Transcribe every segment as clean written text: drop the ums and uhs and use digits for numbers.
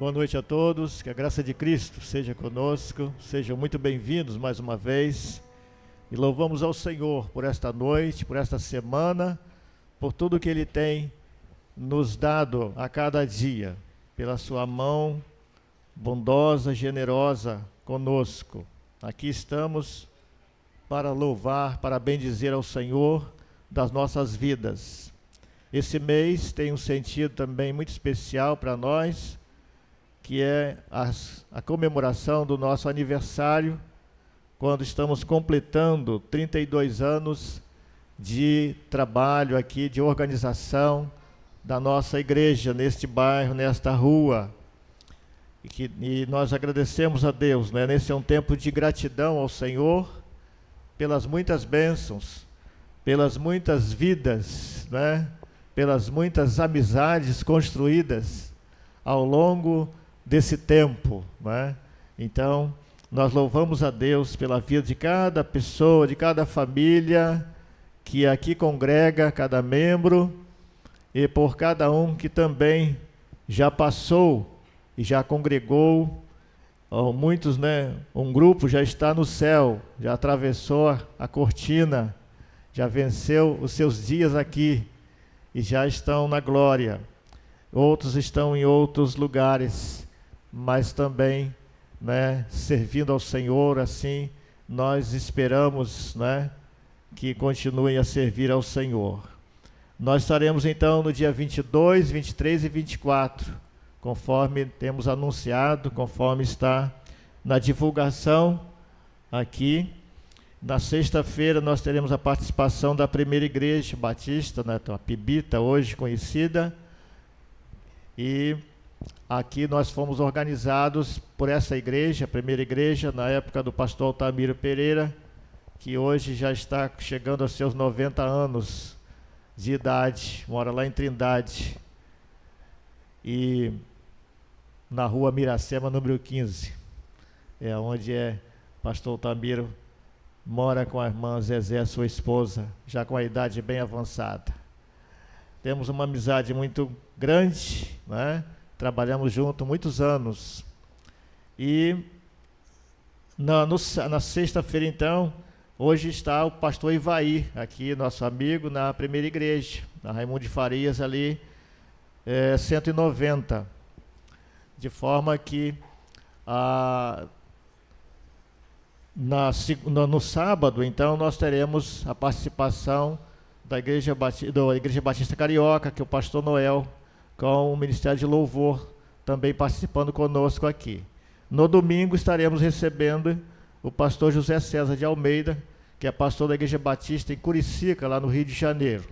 Boa noite a todos, que a graça de Cristo seja conosco, sejam muito bem-vindos mais uma vez e louvamos ao Senhor por esta noite, por esta semana, por tudo que Ele tem nos dado a cada dia, pela sua mão bondosa, generosa conosco. Aqui estamos para louvar, para bendizer ao Senhor das nossas vidas. Esse mês tem um sentido também muito especial para nós, que é a comemoração do nosso aniversário, quando estamos completando 32 anos de trabalho aqui, de organização da nossa igreja, neste bairro, nesta rua. E nós agradecemos a Deus, né? Nesse é um tempo de gratidão ao Senhor, pelas muitas bênçãos, pelas muitas vidas, né? Pelas muitas amizades construídas ao longo desse tempo, né? Então, nós louvamos a Deus pela vida de cada pessoa, de cada família que aqui congrega, cada membro, e por cada um que também já passou e já congregou. Muitos, né? Um grupo já está no céu, já atravessou a cortina, já venceu os seus dias aqui e já estão na glória. Outros estão em outros lugares, mas também, né, servindo ao Senhor. Assim, nós esperamos, né, que continuem a servir ao Senhor. Nós estaremos então no dia 22, 23 e 24, conforme temos anunciado, conforme está na divulgação aqui. Na sexta-feira nós teremos a participação da Primeira Igreja Batista, né, a Pibita, hoje conhecida, e aqui nós fomos organizados por essa igreja, a Primeira Igreja, na época do pastor Altamiro Pereira, que hoje já está chegando aos seus 90 anos de idade, mora lá em Trindade, e na rua Miracema, número 15, é onde pastor Altamiro mora com a irmã Zezé, sua esposa, já com a idade bem avançada. Temos uma amizade muito grande, né? Trabalhamos juntos muitos anos. E na sexta-feira, então, hoje está o pastor Ivaí, aqui, nosso amigo, na Primeira Igreja, na Raimundo de Farias, ali, 190. De forma que no sábado, então, nós teremos a participação da Igreja Batista Carioca, que é o pastor Noel, com o Ministério de Louvor, também participando conosco aqui. No domingo estaremos recebendo o pastor José César de Almeida, que é pastor da Igreja Batista em Curicica, lá no Rio de Janeiro.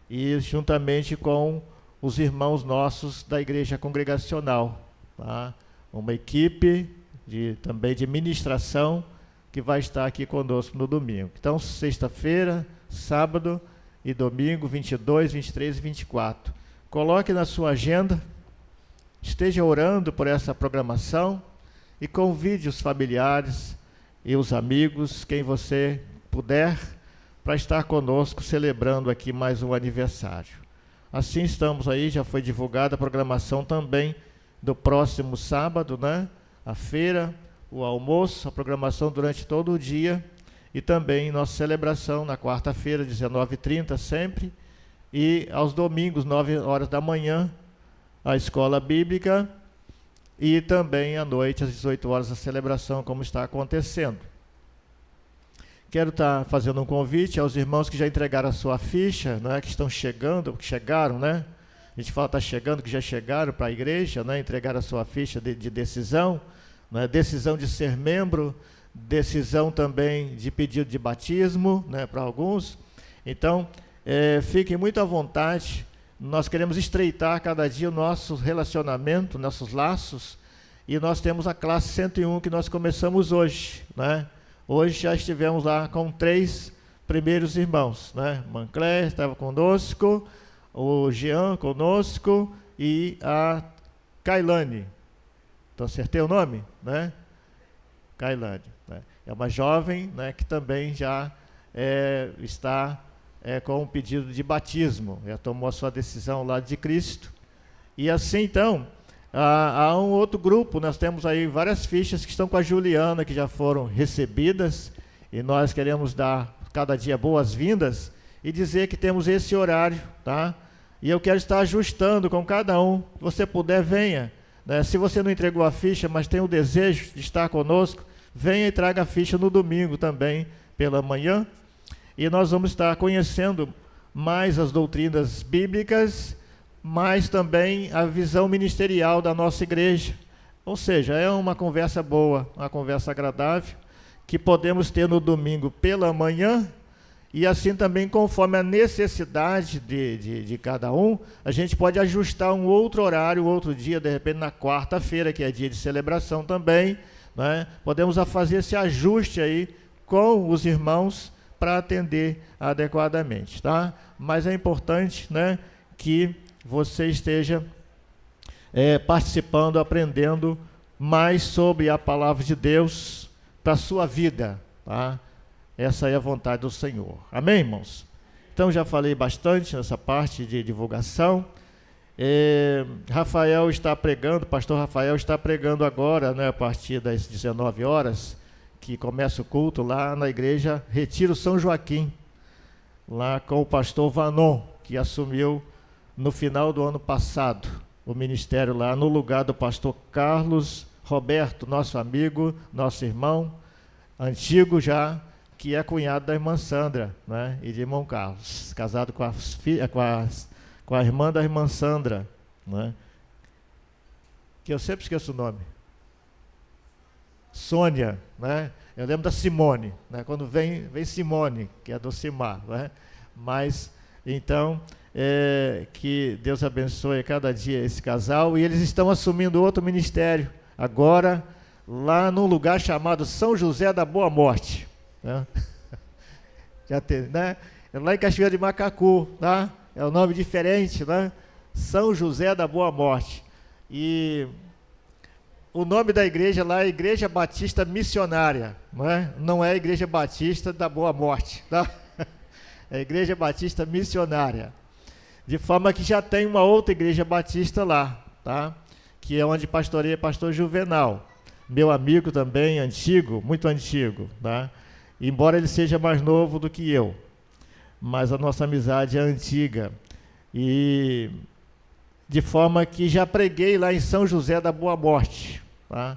E juntamente com os irmãos nossos da Igreja Congregacional, tá? Uma equipe também de ministração que vai estar aqui conosco no domingo. Então, sexta-feira, sábado e domingo, 22, 23 e 24. Coloque na sua agenda, esteja orando por essa programação e convide os familiares e os amigos, quem você puder, para estar conosco celebrando aqui mais um aniversário. Assim estamos aí, já foi divulgada a programação também do próximo sábado, né? A feira, o almoço, a programação durante todo o dia e também nossa celebração na quarta-feira, 19h30 sempre, e aos domingos, 9 horas da manhã, a escola bíblica, e também à noite, às 18 horas, a celebração, como está acontecendo. Quero estar fazendo um convite aos irmãos que já entregaram a sua ficha, né, que estão chegando, que chegaram, né? A gente fala que está chegando, que já chegaram para a igreja, né, entregaram a sua ficha de decisão, né, decisão de ser membro, decisão também de pedido de batismo, né, para alguns. Então, fiquem muito à vontade. Nós queremos estreitar cada dia o nosso relacionamento, nossos laços, e nós temos a classe 101 que nós começamos hoje, né? Hoje já estivemos lá com 3 primeiros irmãos, né? Mancler estava conosco, o Jean conosco e a Kailane. Então, acertei o nome, né? Kailane, né? É uma jovem, né, que também já está com um pedido de batismo, já tomou a sua decisão lá de Cristo. E assim, então, Há um outro grupo, nós temos aí várias fichas que estão com a Juliana, que já foram recebidas, e nós queremos dar cada dia boas-vindas e dizer que temos esse horário, tá? E eu quero estar ajustando com cada um. Se você puder, venha, né? Se você não entregou a ficha, mas tem o desejo de estar conosco, venha e traga a ficha no domingo também, pela manhã. E nós vamos estar conhecendo mais as doutrinas bíblicas, mas também a visão ministerial da nossa igreja. Ou seja, é uma conversa boa, uma conversa agradável, que podemos ter no domingo pela manhã, e assim também, conforme a necessidade de cada um, a gente pode ajustar um outro horário, outro dia, de repente na quarta-feira, que é dia de celebração também, né? Podemos fazer esse ajuste aí com os irmãos para atender adequadamente, tá? Mas é importante, né, que você esteja participando, aprendendo mais sobre a palavra de Deus para a sua vida, tá? Essa é a vontade do Senhor. Amém, irmãos? Então, já falei bastante nessa parte de divulgação. Rafael está pregando, pastor Rafael está pregando agora, né, a partir das 19 horas, que começa o culto lá na igreja Retiro São Joaquim, lá com o pastor Vanon, que assumiu no final do ano passado o ministério lá, no lugar do pastor Carlos Roberto, nosso amigo, nosso irmão, antigo já, que é cunhado da irmã Sandra, né, e de irmão Carlos, casado com a irmã da irmã Sandra, né, que eu sempre esqueço o nome. Sônia, né? Eu lembro da Simone, né? Quando vem Simone, que é do Cimar, né? Mas, então, que Deus abençoe cada dia esse casal, e eles estão assumindo outro ministério, agora, lá num lugar chamado São José da Boa Morte, né? Já tem, né? É lá em Cachoeira de Macacu, tá? É um nome diferente, né? São José da Boa Morte. E o nome da igreja lá é Igreja Batista Missionária, não é? Não é a Igreja Batista da Boa Morte, tá? É a Igreja Batista Missionária. De forma que já tem uma outra igreja batista lá, tá? Que é onde pastoreia pastor Juvenal, meu amigo também, antigo, muito antigo, tá? Embora ele seja mais novo do que eu, mas a nossa amizade é antiga. E de forma que já preguei lá em São José da Boa Morte, tá?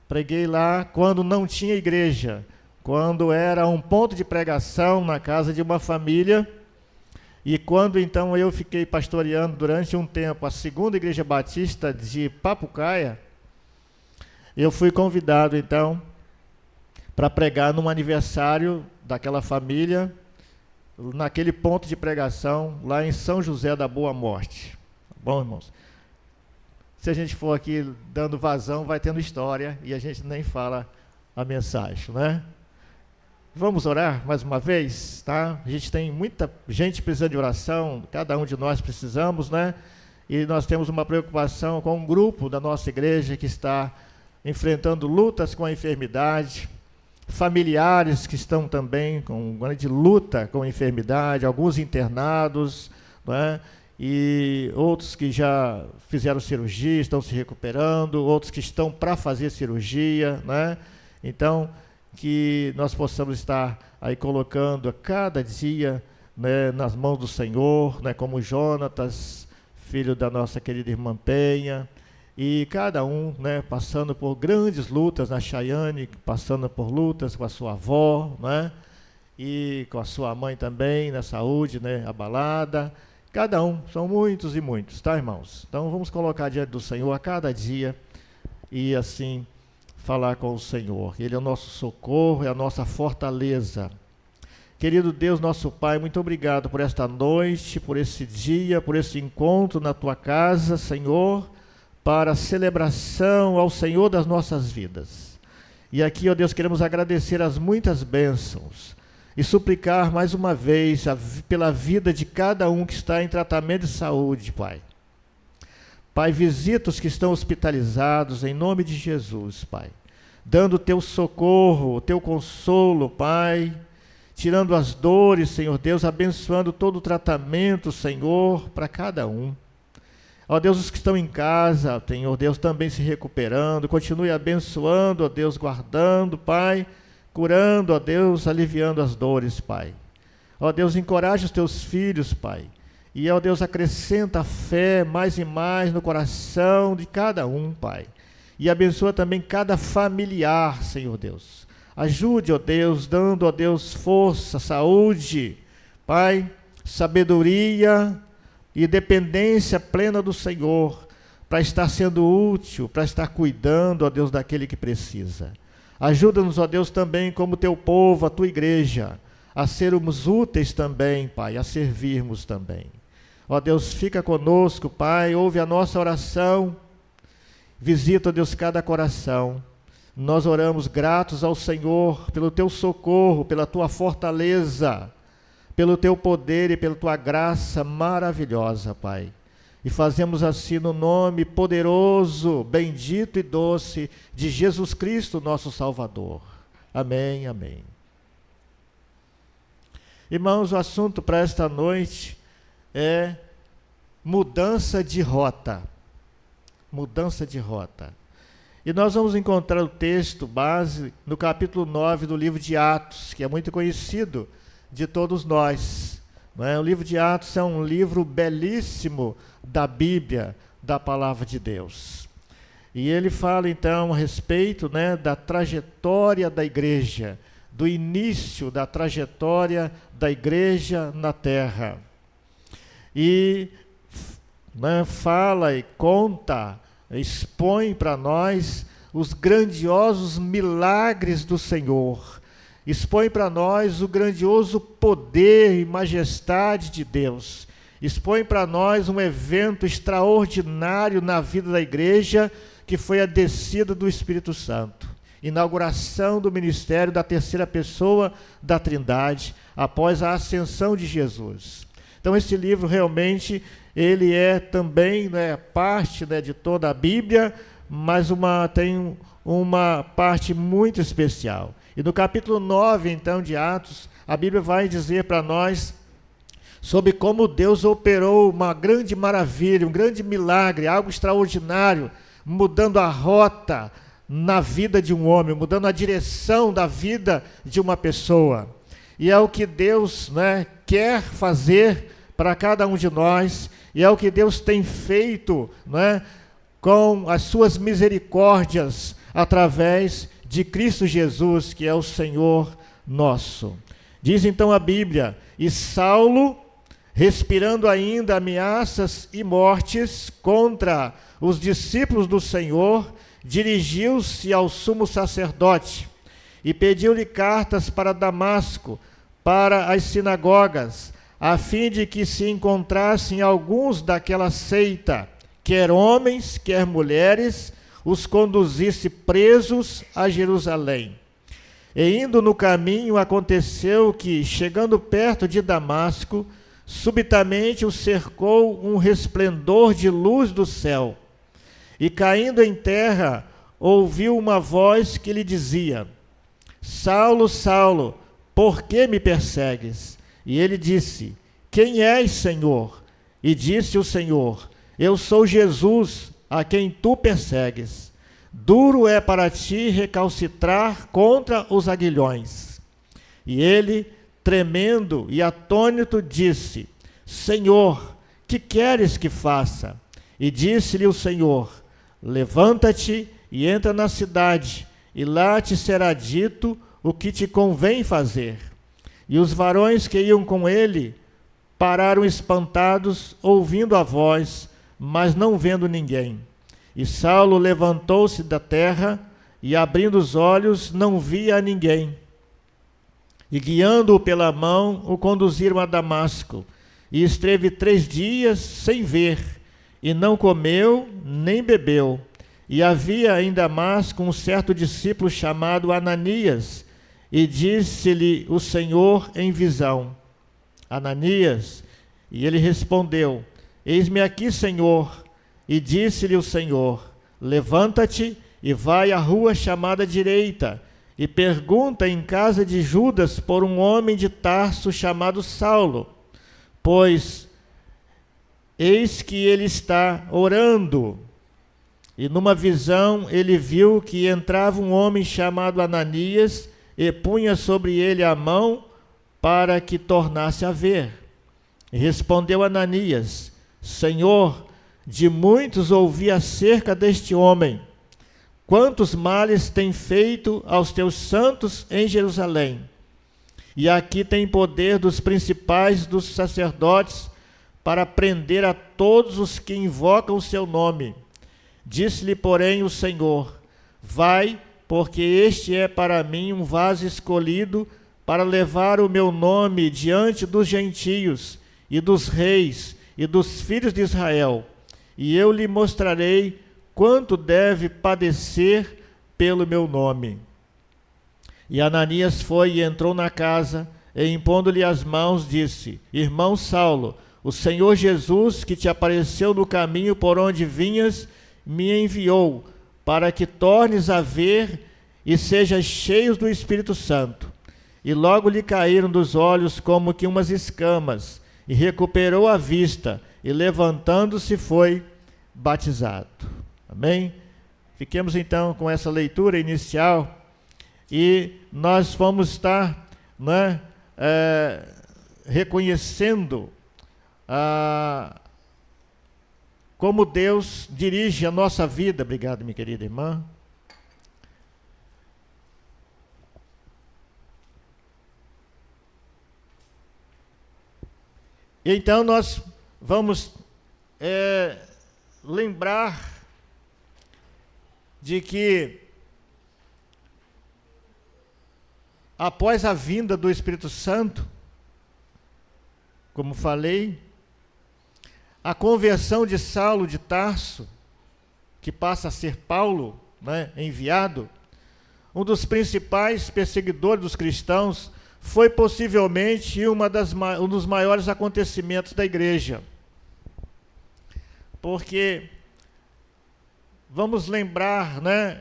Preguei lá quando não tinha igreja, quando era um ponto de pregação na casa de uma família, e quando então eu fiquei pastoreando durante um tempo a segunda igreja batista de Papucaia, eu fui convidado então para pregar num aniversário daquela família, naquele ponto de pregação, lá em São José da Boa Morte. Bom, irmãos, se a gente for aqui dando vazão, vai tendo história, e a gente nem fala a mensagem, né? Vamos orar mais uma vez, tá? A gente tem muita gente precisando de oração, cada um de nós precisamos, né? E nós temos uma preocupação com um grupo da nossa igreja que está enfrentando lutas com a enfermidade, familiares que estão também com grande luta com a enfermidade, alguns internados, né? E outros que já fizeram cirurgia, estão se recuperando, outros que estão para fazer cirurgia, né? Então, que nós possamos estar aí colocando a cada dia, né, nas mãos do Senhor, né, como Jonatas, filho da nossa querida irmã Penha, e cada um, né, passando por grandes lutas, na Chayane, passando por lutas com a sua avó, né, e com a sua mãe também, na saúde, né, abalada. Cada um, são muitos e muitos, tá, irmãos? Então vamos colocar diante do Senhor a cada dia e assim falar com o Senhor. Ele é o nosso socorro, é a nossa fortaleza. Querido Deus, nosso Pai, muito obrigado por esta noite, por esse dia, por esse encontro na Tua casa, Senhor, para a celebração ao Senhor das nossas vidas. E aqui, ó Deus, queremos agradecer as muitas bênçãos e suplicar mais uma vez pela vida de cada um que está em tratamento de saúde, Pai. Pai, visita os que estão hospitalizados, em nome de Jesus, Pai, dando o Teu socorro, o Teu consolo, Pai, tirando as dores, Senhor Deus, abençoando todo o tratamento, Senhor, para cada um. Ó Deus, os que estão em casa, Senhor Deus, também se recuperando, continue abençoando, ó Deus, guardando, Pai, curando, ó Deus, aliviando as dores, Pai. Ó Deus, encoraje os teus filhos, Pai. E, ó Deus, acrescenta a fé mais e mais no coração de cada um, Pai. E abençoa também cada familiar, Senhor Deus. Ajude, ó Deus, dando, ó Deus, força, saúde, Pai, sabedoria e dependência plena do Senhor, para estar sendo útil, para estar cuidando, ó Deus, daquele que precisa. Ajuda-nos, ó Deus, também como teu povo, a tua igreja, a sermos úteis também, Pai, a servirmos também. Ó Deus, fica conosco, Pai, ouve a nossa oração, visita, ó Deus, cada coração. Nós oramos gratos ao Senhor pelo teu socorro, pela tua fortaleza, pelo teu poder e pela tua graça maravilhosa, Pai. E fazemos assim no nome poderoso, bendito e doce de Jesus Cristo, nosso Salvador. Amém, amém. Irmãos, o assunto para esta noite é mudança de rota. Mudança de rota. E nós vamos encontrar o texto base no capítulo 9 do livro de Atos, que é muito conhecido de todos nós. Não é? O livro de Atos é um livro belíssimo da Bíblia, da Palavra de Deus. E ele fala então a respeito, né, da trajetória da igreja, do início da trajetória da igreja na terra. E fala e conta, expõe para nós os grandiosos milagres do Senhor, expõe para nós o grandioso poder e majestade de Deus, expõe para nós um evento extraordinário na vida da igreja, que foi a descida do Espírito Santo, inauguração do ministério da terceira pessoa da Trindade, após a ascensão de Jesus. Então esse livro realmente, ele é também, né, parte, né, de toda a Bíblia, mas tem uma parte muito especial. E no capítulo 9, então, de Atos, a Bíblia vai dizer para nós sobre como Deus operou uma grande maravilha, um grande milagre, algo extraordinário, mudando a rota na vida de um homem, mudando a direção da vida de uma pessoa. E é o que Deus, né, quer fazer para cada um de nós, e é o que Deus tem feito, né, com as suas misericórdias, através de Cristo Jesus, que é o Senhor nosso. Diz então a Bíblia: e Saulo, respirando ainda ameaças e mortes contra os discípulos do Senhor, dirigiu-se ao sumo sacerdote e pediu-lhe cartas para Damasco, para as sinagogas, a fim de que se encontrassem alguns daquela seita, quer homens, quer mulheres, os conduzisse presos a Jerusalém. E indo no caminho, aconteceu que, chegando perto de Damasco, subitamente o cercou um resplendor de luz do céu. E caindo em terra, ouviu uma voz que lhe dizia: Saulo, Saulo, por que me persegues? E ele disse: quem és, Senhor? E disse o Senhor: eu sou Jesus, a quem tu persegues. Duro é para ti recalcitrar contra os aguilhões. E ele, tremendo e atônito, disse: Senhor, que queres que faça? E disse-lhe o Senhor: levanta-te e entra na cidade, e lá te será dito o que te convém fazer. E os varões que iam com ele pararam espantados, ouvindo a voz, mas não vendo ninguém. E Saulo levantou-se da terra, e abrindo os olhos, não via a ninguém. E guiando-o pela mão, o conduziram a Damasco. E esteve 3 dias sem ver, e não comeu, nem bebeu. E havia em Damasco um certo discípulo chamado Ananias, e disse-lhe o Senhor em visão: Ananias. E ele respondeu: eis-me aqui, Senhor. E disse-lhe o Senhor: levanta-te e vai à rua chamada Direita, e pergunta em casa de Judas por um homem de Tarso chamado Saulo, pois eis que ele está orando. E numa visão ele viu que entrava um homem chamado Ananias e punha sobre ele a mão para que tornasse a ver. E respondeu Ananias: Senhor, de muitos ouvi acerca deste homem, quantos males tem feito aos teus santos em Jerusalém. E aqui tem poder dos principais dos sacerdotes para prender a todos os que invocam o seu nome. Disse-lhe, porém, o Senhor: vai, porque este é para mim um vaso escolhido para levar o meu nome diante dos gentios e dos reis e dos filhos de Israel. E eu lhe mostrarei quanto deve padecer pelo meu nome. E Ananias foi e entrou na casa, e impondo-lhe as mãos, disse: Irmão Saulo, o Senhor Jesus, que te apareceu no caminho por onde vinhas, me enviou para que tornes a ver e sejas cheios do Espírito Santo. E logo lhe caíram dos olhos como que umas escamas, e recuperou a vista, e levantando-se foi batizado. Amém? Fiquemos então com essa leitura inicial, e nós vamos estar, né, reconhecendo como Deus dirige a nossa vida. Obrigado, minha querida irmã. Então nós vamos lembrar de que após a vinda do Espírito Santo, como falei, a conversão de Saulo de Tarso, que passa a ser Paulo, né, enviado, um dos principais perseguidores dos cristãos, foi possivelmente um dos maiores acontecimentos da igreja. Porque, vamos lembrar, né,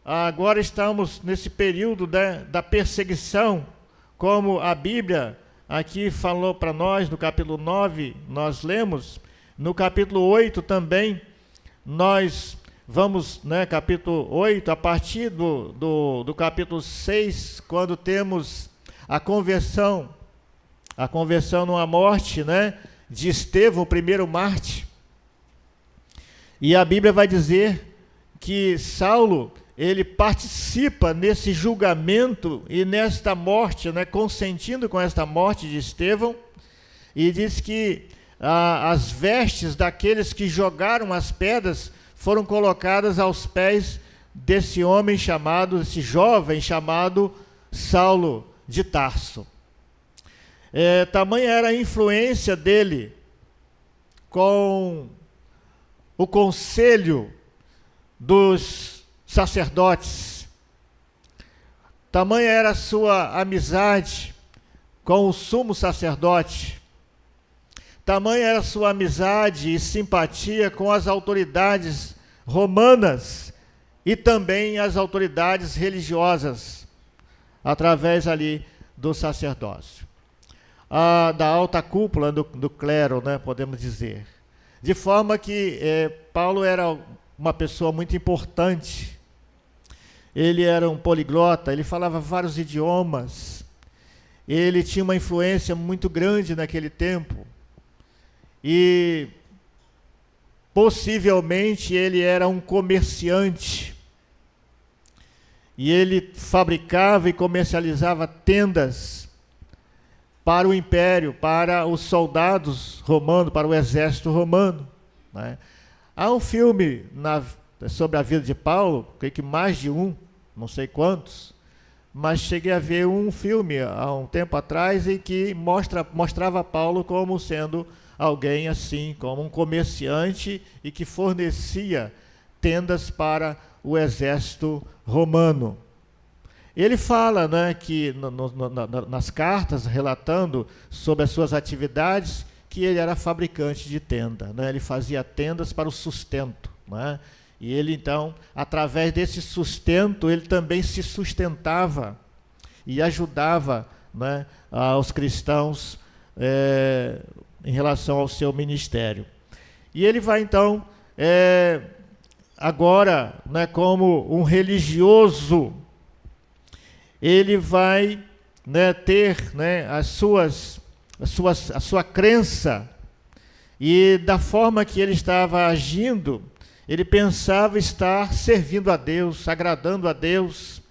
agora estamos nesse período da perseguição, como a Bíblia aqui falou para nós, no capítulo 9, nós lemos, no capítulo 8 também, nós vamos, né, capítulo 8, a partir do capítulo 6, quando temos a conversão numa morte, né, de Estevão, o primeiro mártir. E a Bíblia vai dizer que Saulo, ele participa nesse julgamento e nesta morte, né, consentindo com esta morte de Estevão, e diz que as vestes daqueles que jogaram as pedras foram colocadas aos pés desse homem chamado, desse jovem chamado Saulo de Tarso. Tamanha era a influência dele com o conselho dos sacerdotes, tamanha era a sua amizade com o sumo sacerdote, tamanha era a sua amizade e simpatia com as autoridades romanas e também as autoridades religiosas, através ali do sacerdócio, da alta cúpula do clero, né, podemos dizer. De forma que Paulo era uma pessoa muito importante. Ele era um poliglota, ele falava vários idiomas, ele tinha uma influência muito grande naquele tempo, e possivelmente ele era um comerciante, e ele fabricava e comercializava tendas para o império, para os soldados romanos, para o exército romano, né? Há um filme sobre a vida de Paulo, creio que mais de um, não sei quantos, mas cheguei a ver um filme há um tempo atrás em que mostrava Paulo como sendo alguém assim, como um comerciante e que fornecia tendas para o exército romano. Ele fala, né, que nas cartas, relatando sobre as suas atividades, que ele era fabricante de tenda, né? Ele fazia tendas para o sustento, né? E ele então, através desse sustento, ele também se sustentava e ajudava, né, aos cristãos em relação ao seu ministério. E ele vai então, agora, né, como um religioso, ele vai, né, ter, né, a sua crença, e da forma que ele estava agindo, ele pensava estar servindo a Deus, agradando a Deus,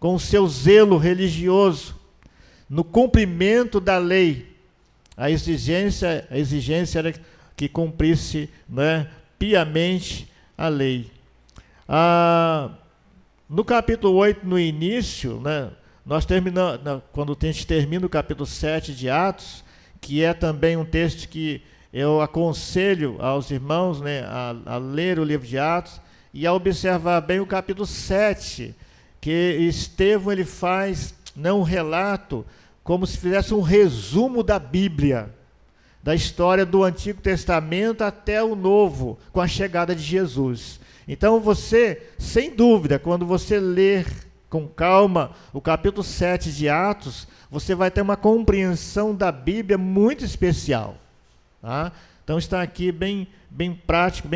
com o seu zelo religioso, no cumprimento da lei. A exigência era que cumprisse, né, piamente a lei. No capítulo 8, no início, né, nós terminamos, quando a gente termina o capítulo 7 de Atos, que é também um texto que eu aconselho aos irmãos, né, a ler o livro de Atos e a observar bem o capítulo 7, que Estevão ele faz, né, um relato como se fizesse um resumo da Bíblia, da história do Antigo Testamento até o Novo, com a chegada de Jesus. Então você, sem dúvida, quando você ler com calma o capítulo 7 de Atos, você vai ter uma compreensão da Bíblia muito especial. Tá? Então está aqui bem prático,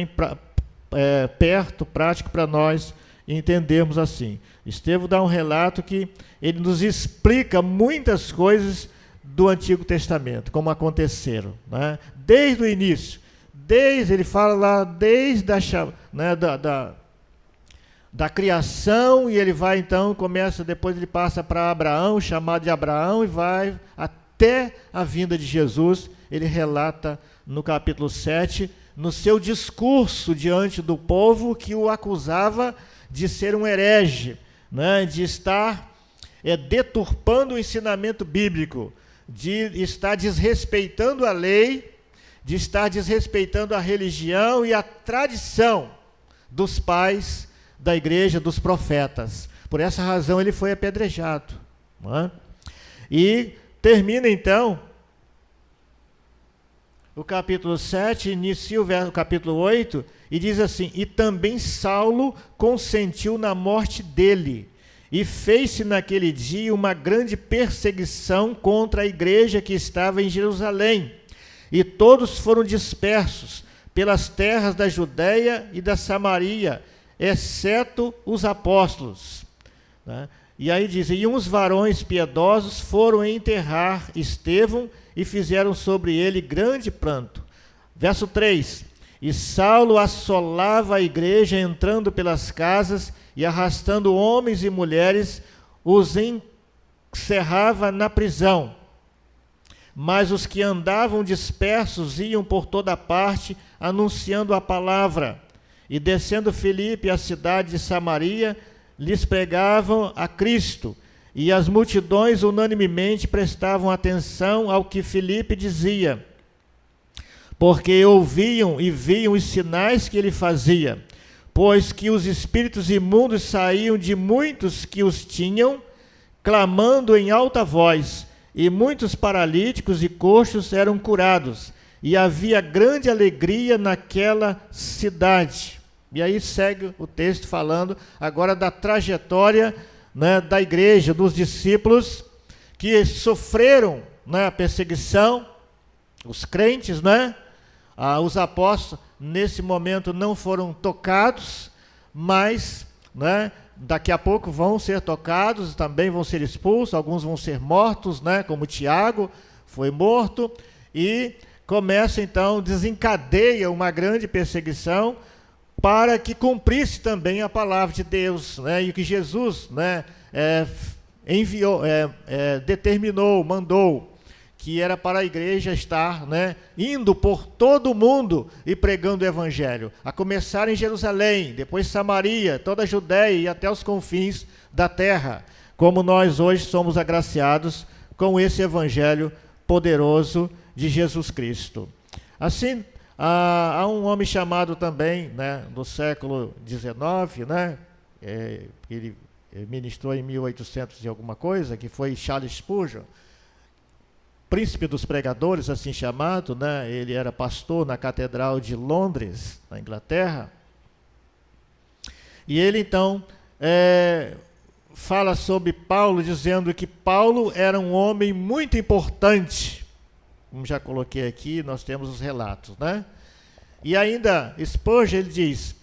perto, prático para nós entendermos assim. Estevão dá um relato que ele nos explica muitas coisas do Antigo Testamento, como aconteceram, né? Desde o início, ele fala lá, desde da criação, e ele vai então, depois ele passa para Abraão, chamado de Abraão, e vai até a vinda de Jesus. Ele relata no capítulo 7, no seu discurso diante do povo que o acusava de ser um herege, né, de estar deturpando o ensinamento bíblico, de estar desrespeitando a lei, de estar desrespeitando a religião e a tradição dos pais da igreja, dos profetas. Por essa razão ele foi apedrejado. Não é? E termina então o capítulo 7, inicia o capítulo 8, e diz assim: e também Saulo consentiu na morte dele, e fez-se naquele dia uma grande perseguição contra a igreja que estava em Jerusalém, e todos foram dispersos pelas terras da Judéia e da Samaria, exceto os apóstolos. Né? E aí diz: e uns varões piedosos foram enterrar Estevão, e fizeram sobre ele grande pranto. Verso 3: e Saulo assolava a igreja, entrando pelas casas e arrastando homens e mulheres, os encerrava na prisão. Mas os que andavam dispersos iam por toda parte, anunciando a palavra. E descendo Filipe à cidade de Samaria, lhes pregavam a Cristo. E as multidões unanimemente prestavam atenção ao que Filipe dizia, porque ouviam e viam os sinais que ele fazia, pois que os espíritos imundos saíam de muitos que os tinham, clamando em alta voz, e muitos paralíticos e coxos eram curados, e havia grande alegria naquela cidade. E aí segue o texto falando agora da trajetória, né, da igreja, dos discípulos que sofreram, né, a perseguição, os crentes, né? Os apóstolos nesse momento não foram tocados, mas, né, daqui a pouco vão ser tocados, também vão ser expulsos, alguns vão ser mortos, né, como Tiago foi morto, e começa então, desencadeia uma grande perseguição, para que cumprisse também a palavra de Deus, né, e que Jesus, né, enviou, determinou, mandou, que era para a igreja estar, né, indo por todo o mundo e pregando o evangelho, a começar em Jerusalém, depois Samaria, toda a Judéia e até os confins da terra, como nós hoje somos agraciados com esse evangelho poderoso de Jesus Cristo. Assim, há um homem chamado também, né, do século XIX, né, ele ministrou em 1800 e alguma coisa, que foi Charles Spurgeon, príncipe dos pregadores, assim chamado, né, ele era pastor na Catedral de Londres, na Inglaterra, e ele então fala sobre Paulo, dizendo que Paulo era um homem muito importante como já coloquei aqui, nós temos os relatos, né? E ainda, Spurgeon, ele diz: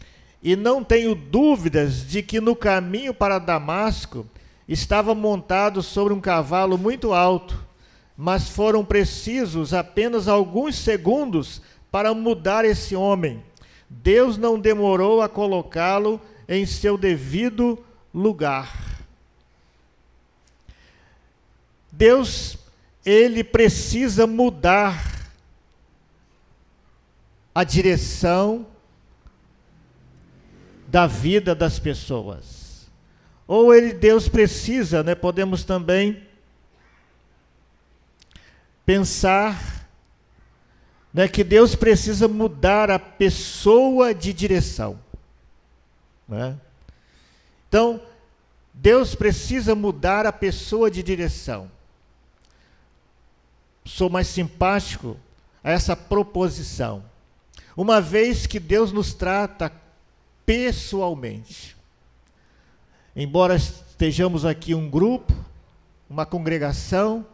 e não tenho dúvidas de que no caminho para Damasco estava montado sobre um cavalo muito alto, mas foram precisos apenas alguns segundos para mudar esse homem. Deus não demorou a colocá-lo em seu devido lugar. Deus, ele precisa mudar a direção da vida das pessoas. Ou Deus precisa, né, podemos também pensar, né, que Deus precisa mudar a pessoa de direção, né? Então, Deus precisa mudar a pessoa de direção. Sou mais simpático a essa proposição, uma vez que Deus nos trata pessoalmente. Embora estejamos aqui um grupo, uma congregação,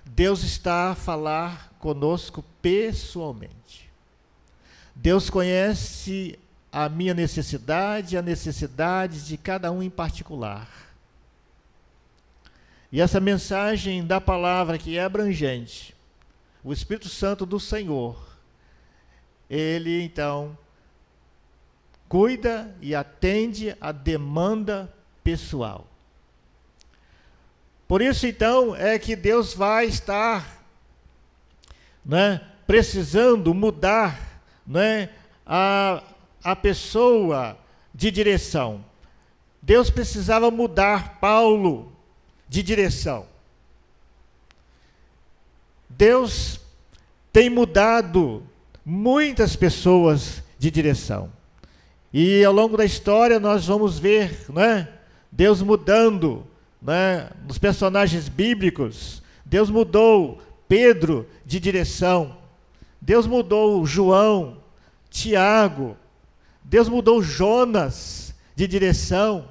Deus está a falar conosco pessoalmente. Deus conhece a minha necessidade, a necessidade de cada um em particular. E essa mensagem da palavra, que é abrangente, o Espírito Santo do Senhor, ele então cuida e atende a demanda pessoal. Por isso então é que Deus vai estar, né, precisando mudar, né, a pessoa de direção. Deus precisava mudar Paulo de direção. Deus tem mudado muitas pessoas de direção. E ao longo da história nós vamos ver, né, Deus mudando, né, nos personagens bíblicos. Deus mudou Pedro de direção. Deus mudou João, Tiago. Deus mudou Jonas de direção.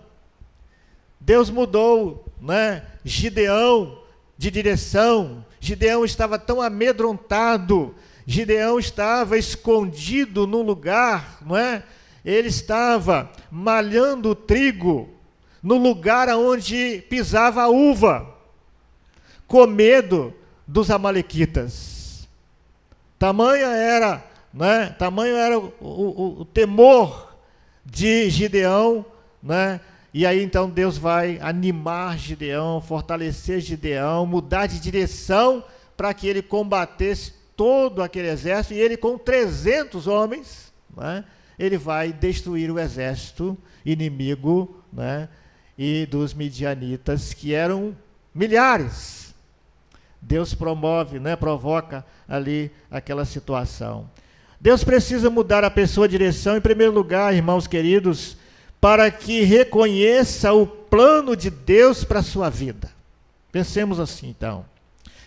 Deus mudou, né, Gideão de direção. Gideão estava tão amedrontado, Gideão estava escondido num lugar, não é? Ele estava malhando o trigo no lugar onde pisava a uva, com medo dos amalequitas. Tamanho era o temor de Gideão, né? E aí então Deus vai animar Gideão, fortalecer Gideão, mudar de direção para que ele combatesse todo aquele exército, e ele com 300 homens, né, ele vai destruir o exército inimigo, né, e dos midianitas, que eram milhares. Deus promove, né, provoca ali aquela situação. Deus precisa mudar a pessoa de direção, em primeiro lugar, irmãos queridos, para que reconheça o plano de Deus para a sua vida. Pensemos assim, então.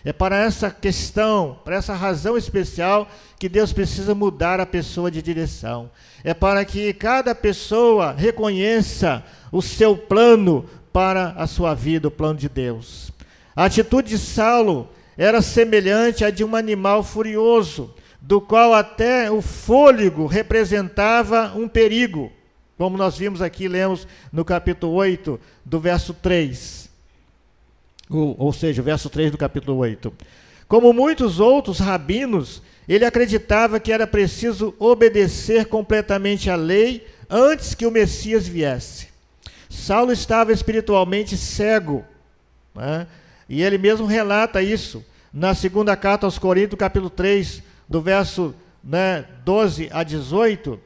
É para essa questão, para essa razão especial, que Deus precisa mudar a pessoa de direção. É para que cada pessoa reconheça o seu plano para a sua vida, o plano de Deus. A atitude de Saulo era semelhante à de um animal furioso, do qual até o fôlego representava um perigo. Como nós vimos aqui, lemos no capítulo 8, do verso 3. Ou seja, o verso 3 do capítulo 8. Como muitos outros rabinos, ele acreditava que era preciso obedecer completamente à lei antes que o Messias viesse. Saulo estava espiritualmente cego, né? E ele mesmo relata isso na segunda carta aos Coríntios, capítulo 3, do verso, né, 12 a 18.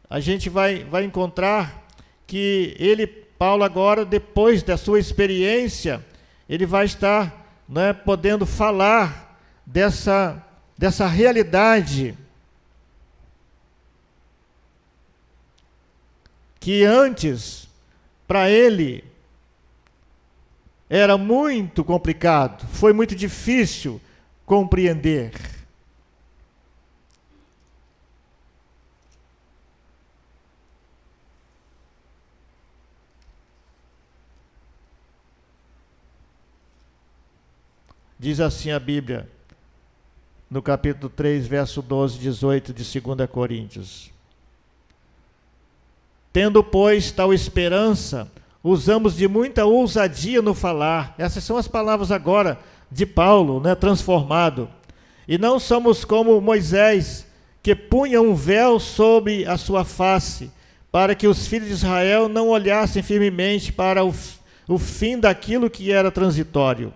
A gente vai encontrar que Paulo agora, depois da sua experiência, ele vai estar, né, podendo falar dessa realidade que antes, para ele, era muito complicado, foi muito difícil compreender. Diz assim a Bíblia, no capítulo 3, verso 12 e 18 de 2 Coríntios. Tendo, pois, tal esperança, usamos de muita ousadia no falar. Essas são as palavras agora de Paulo, né, transformado. E não somos como Moisés, que punha um véu sobre a sua face, para que os filhos de Israel não olhassem firmemente para o fim daquilo que era transitório.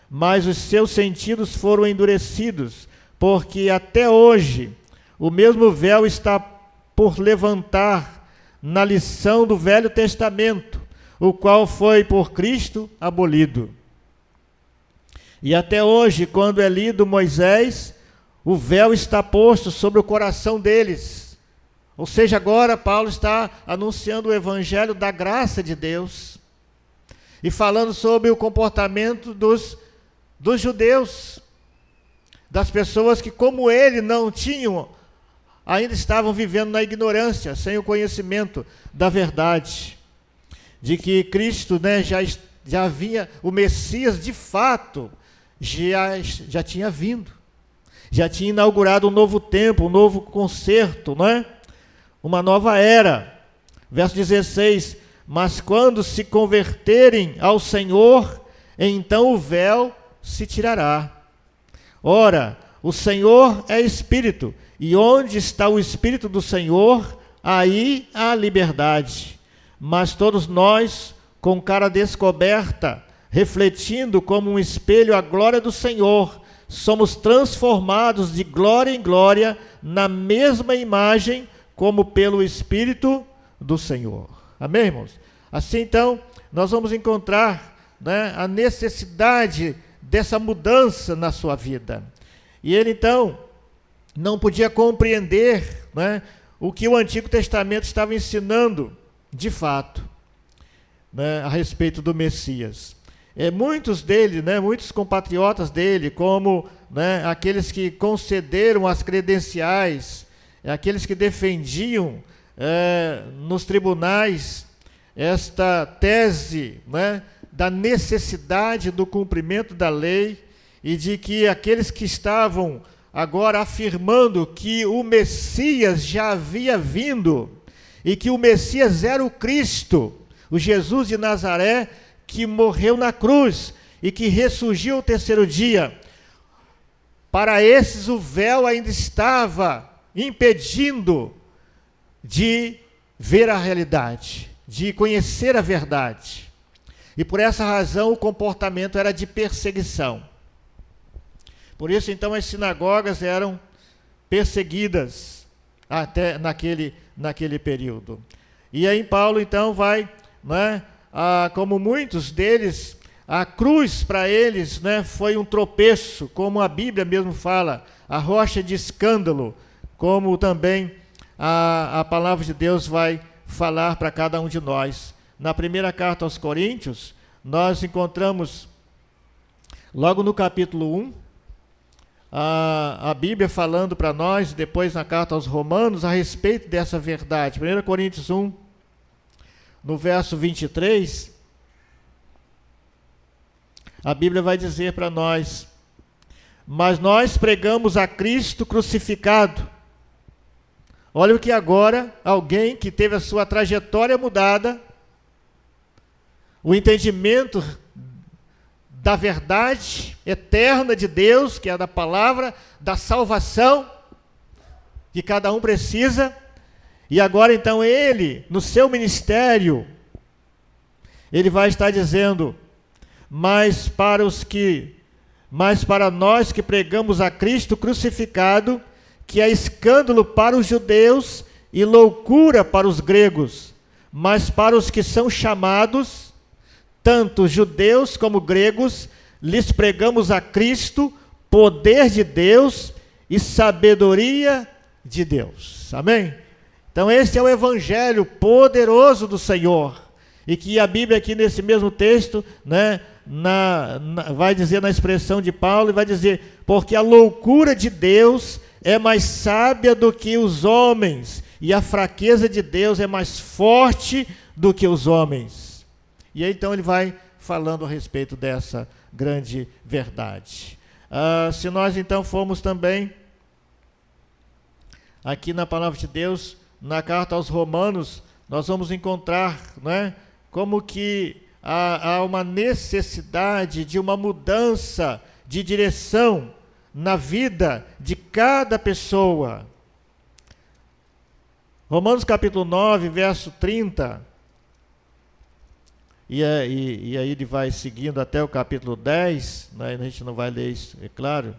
Mas os seus sentidos foram endurecidos, porque até hoje o mesmo véu está por levantar na lição do Velho Testamento, o qual foi por Cristo abolido. E até hoje, quando é lido Moisés, o véu está posto sobre o coração deles. Ou seja, agora Paulo está anunciando o evangelho da graça de Deus e falando sobre o comportamento dos judeus, das pessoas que, como ele, não tinham, ainda estavam vivendo na ignorância, sem o conhecimento da verdade, de que Cristo, né, já vinha, o Messias de fato já tinha vindo, já tinha inaugurado um novo tempo, um novo concerto, não é? Uma nova era. Verso 16: mas quando se converterem ao Senhor, então o véu se tirará. Ora, o Senhor é Espírito, e onde está o Espírito do Senhor, aí há liberdade. Mas todos nós, com cara descoberta, refletindo como um espelho a glória do Senhor, somos transformados de glória em glória na mesma imagem, como pelo Espírito do Senhor. Amém, irmãos? Assim, então, nós vamos encontrar, né, a necessidade dessa mudança na sua vida. E ele, então, não podia compreender, né, o que o Antigo Testamento estava ensinando, de fato, né, a respeito do Messias. Muitos dele, né, muitos compatriotas dele, como, né, aqueles que concederam as credenciais, aqueles que defendiam nos tribunais esta tese, né, da necessidade do cumprimento da lei, e de que aqueles que estavam agora afirmando que o Messias já havia vindo, e que o Messias era o Cristo, o Jesus de Nazaré, que morreu na cruz e que ressurgiu ao terceiro dia. Para esses o véu ainda estava impedindo de ver a realidade, de conhecer a verdade. E por essa razão o comportamento era de perseguição. Por isso, então, as sinagogas eram perseguidas até naquele período. E aí Paulo, então, vai, né, como muitos deles, a cruz para eles, né, foi um tropeço, como a Bíblia mesmo fala, a rocha de escândalo, como também a palavra de Deus vai falar para cada um de nós. Na primeira carta aos Coríntios, nós encontramos, logo no capítulo 1, a Bíblia falando para nós, depois na carta aos Romanos, a respeito dessa verdade. 1 Coríntios 1, no verso 23, a Bíblia vai dizer para nós: mas nós pregamos a Cristo crucificado. Olha o que agora alguém que teve a sua trajetória mudada, o entendimento da verdade eterna de Deus, que é da palavra, da salvação que cada um precisa, e agora então ele, no seu ministério, ele vai estar dizendo: mas para nós que pregamos a Cristo crucificado, que é escândalo para os judeus e loucura para os gregos, mas para os que são chamados, tanto judeus como gregos, lhes pregamos a Cristo, poder de Deus e sabedoria de Deus. Amém? Então esse é o evangelho poderoso do Senhor, e que a Bíblia aqui nesse mesmo texto, né, vai dizer na expressão de Paulo, e vai dizer: porque a loucura de Deus é mais sábia do que os homens, e a fraqueza de Deus é mais forte do que os homens. E aí então ele vai falando a respeito dessa grande verdade. Se nós então formos também aqui na palavra de Deus, na carta aos Romanos, nós vamos encontrar, né, como que há uma necessidade de uma mudança de direção na vida de cada pessoa. Romanos capítulo 9, verso 30, e aí ele vai seguindo até o capítulo 10, né, a gente não vai ler isso, é claro,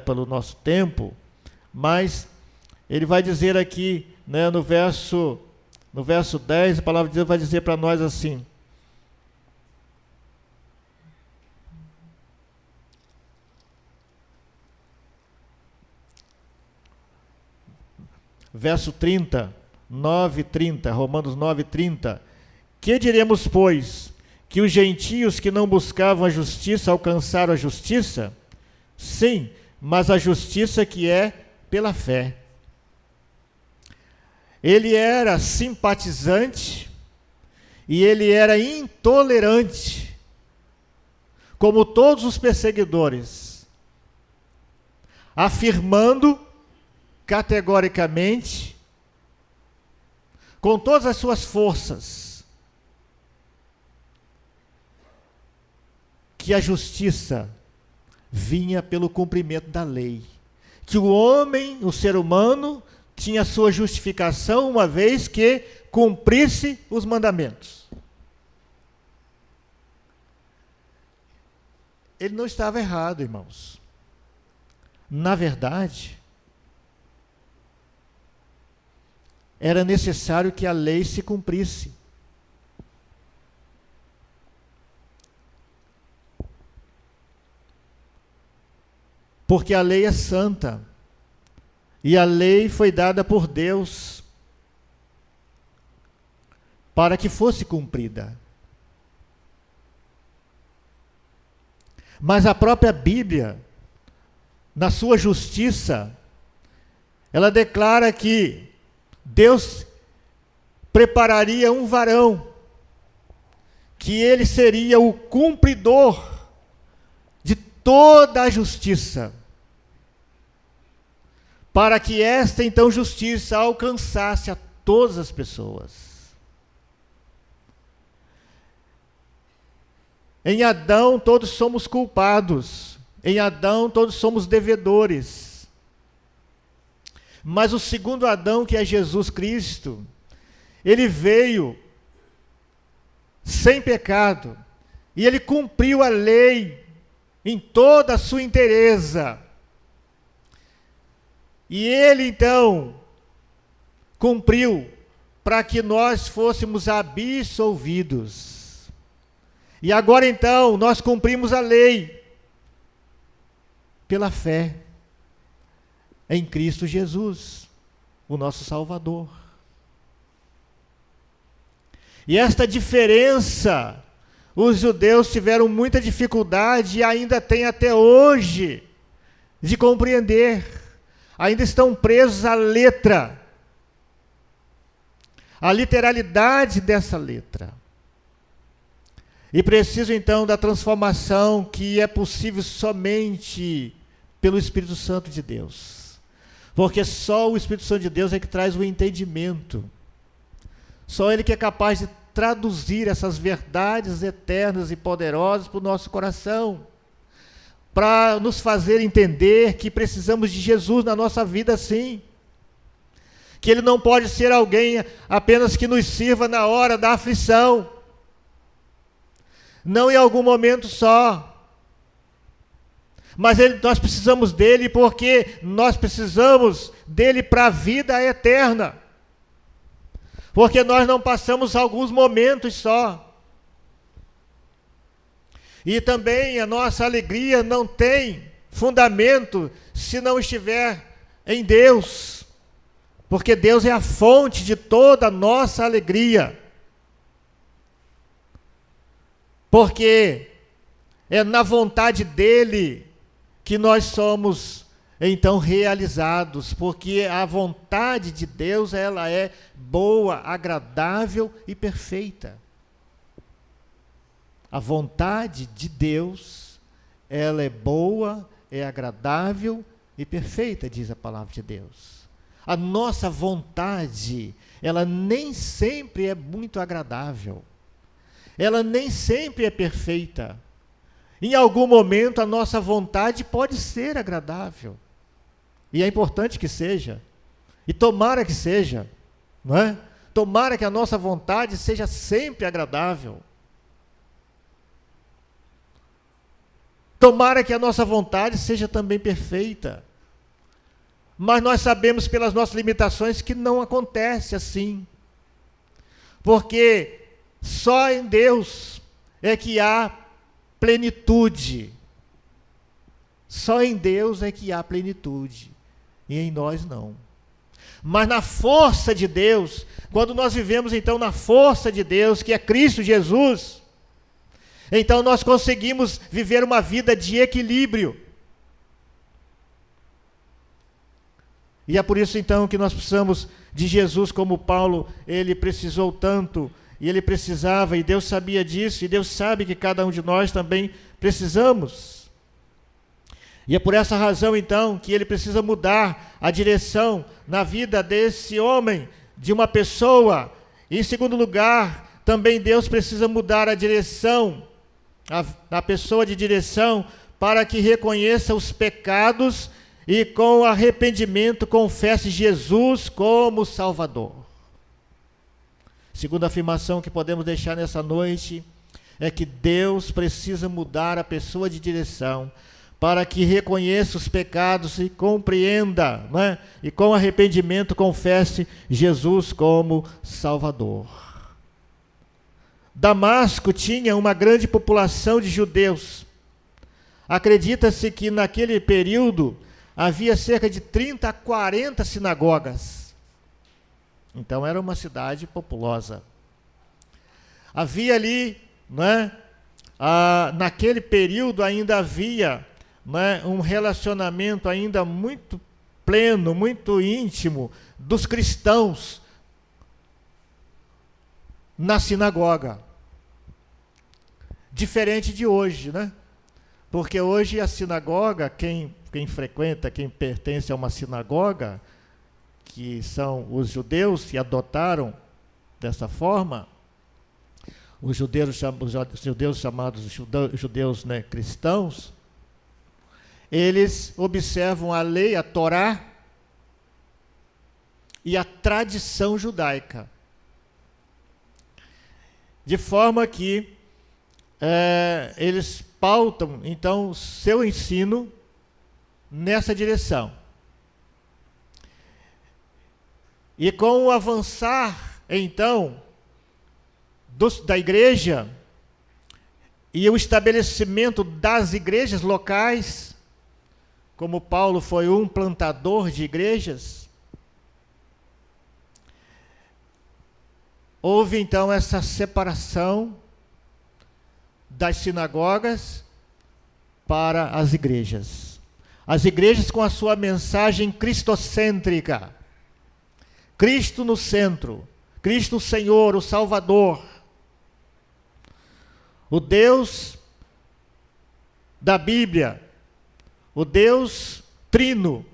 pelo nosso tempo, mas ele vai dizer aqui, né, no verso 10, a palavra de Deus vai dizer para nós assim: verso 30, 9:30, Romanos 9:30. Que diremos, pois? Que os gentios que não buscavam a justiça alcançaram a justiça? Sim, mas a justiça que é pela fé. Ele era simpatizante e ele era intolerante, como todos os perseguidores, afirmando categoricamente, com todas as suas forças, que a justiça vinha pelo cumprimento da lei, que o homem, o ser humano, tinha sua justificação uma vez que cumprisse os mandamentos. Ele não estava errado, irmãos. Na verdade, era necessário que a lei se cumprisse. Porque a lei é santa. E a lei foi dada por Deus para que fosse cumprida. Mas a própria Bíblia, na sua justiça, ela declara que Deus prepararia um varão, que ele seria o cumpridor de toda a justiça, para que esta então justiça alcançasse a todas as pessoas. Em Adão todos somos culpados, em Adão todos somos devedores. Mas o segundo Adão, que é Jesus Cristo, ele veio sem pecado, e ele cumpriu a lei em toda a sua inteireza. E ele então cumpriu para que nós fôssemos absolvidos. E agora então nós cumprimos a lei pela fé em Cristo Jesus, o nosso Salvador. E esta diferença, os judeus tiveram muita dificuldade e ainda têm até hoje de compreender. Ainda estão presos à letra, à literalidade dessa letra. E precisam então da transformação que é possível somente pelo Espírito Santo de Deus. Porque só o Espírito Santo de Deus é que traz o entendimento. Só Ele que é capaz de traduzir essas verdades eternas e poderosas para o nosso coração, para nos fazer entender que precisamos de Jesus na nossa vida, sim. Que Ele não pode ser alguém apenas que nos sirva na hora da aflição, não em algum momento só, mas nós precisamos dEle porque nós precisamos dEle para a vida eterna, porque nós não passamos alguns momentos só. E também a nossa alegria não tem fundamento se não estiver em Deus, porque Deus é a fonte de toda a nossa alegria. Porque é na vontade dEle que nós somos então realizados, porque a vontade de Deus, ela é boa, agradável e perfeita. A vontade de Deus ela é boa, é agradável e perfeita, diz a palavra de Deus. A nossa vontade, ela nem sempre é muito agradável. Ela nem sempre é perfeita. Em algum momento a nossa vontade pode ser agradável. E é importante que seja. E tomara que seja, não é? Tomara que a nossa vontade seja sempre agradável. Tomara que a nossa vontade seja também perfeita. Mas nós sabemos pelas nossas limitações que não acontece assim. Porque só em Deus é que há plenitude. Só em Deus é que há plenitude. E em nós não. Mas na força de Deus, quando nós vivemos então na força de Deus, que é Cristo Jesus, então nós conseguimos viver uma vida de equilíbrio. E é por isso então que nós precisamos de Jesus, como Paulo, ele precisou tanto, e ele precisava, e Deus sabia disso, e Deus sabe que cada um de nós também precisamos. E é por essa razão então que ele precisa mudar a direção na vida desse homem, de uma pessoa. E em segundo lugar, também Deus precisa mudar a direção, a pessoa de direção, para que reconheça os pecados e com arrependimento confesse Jesus como Salvador. Segunda afirmação que podemos deixar nessa noite é que Deus precisa mudar a pessoa de direção para que reconheça os pecados e compreenda, né? E com arrependimento confesse Jesus como Salvador. Damasco tinha uma grande população de judeus. Acredita-se que naquele período havia cerca de 30 a 40 sinagogas. Então era uma cidade populosa. Havia ali, né, naquele período ainda havia, né, um relacionamento ainda muito pleno, muito íntimo dos cristãos na sinagoga. Diferente de hoje, né? Porque hoje a sinagoga, quem frequenta, quem pertence a uma sinagoga, que são os judeus que adotaram dessa forma, os judeus chamados judeus, né, cristãos, eles observam a lei, a Torá e a tradição judaica. De forma que eles pautam, então, seu ensino nessa direção. E com o avançar, então, da igreja e o estabelecimento das igrejas locais, como Paulo foi um plantador de igrejas, houve então essa separação das sinagogas para as igrejas. As igrejas com a sua mensagem cristocêntrica. Cristo no centro. Cristo o Senhor, o Salvador. O Deus da Bíblia. O Deus trino.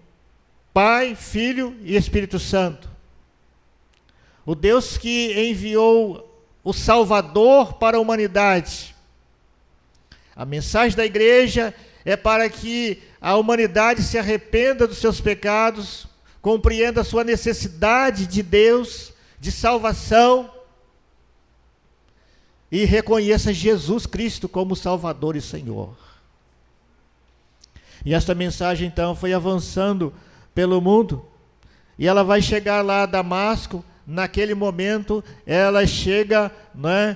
Pai, Filho e Espírito Santo. O Deus que enviou o Salvador para a humanidade. A mensagem da igreja é para que a humanidade se arrependa dos seus pecados, compreenda a sua necessidade de Deus, de salvação, e reconheça Jesus Cristo como Salvador e Senhor. E esta mensagem, então, foi avançando pelo mundo, e ela vai chegar lá a Damasco. Naquele momento, ela chega, né,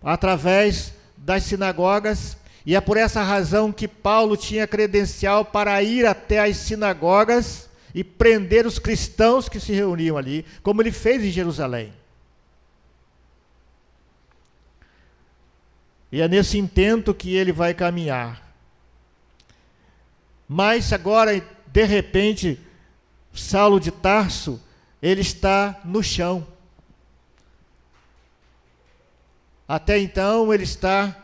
através das sinagogas, e é por essa razão que Paulo tinha credencial para ir até as sinagogas e prender os cristãos que se reuniam ali, como ele fez em Jerusalém. E é nesse intento que ele vai caminhar. Mas agora, de repente, Saulo de Tarso, ele está no chão. Até então ele está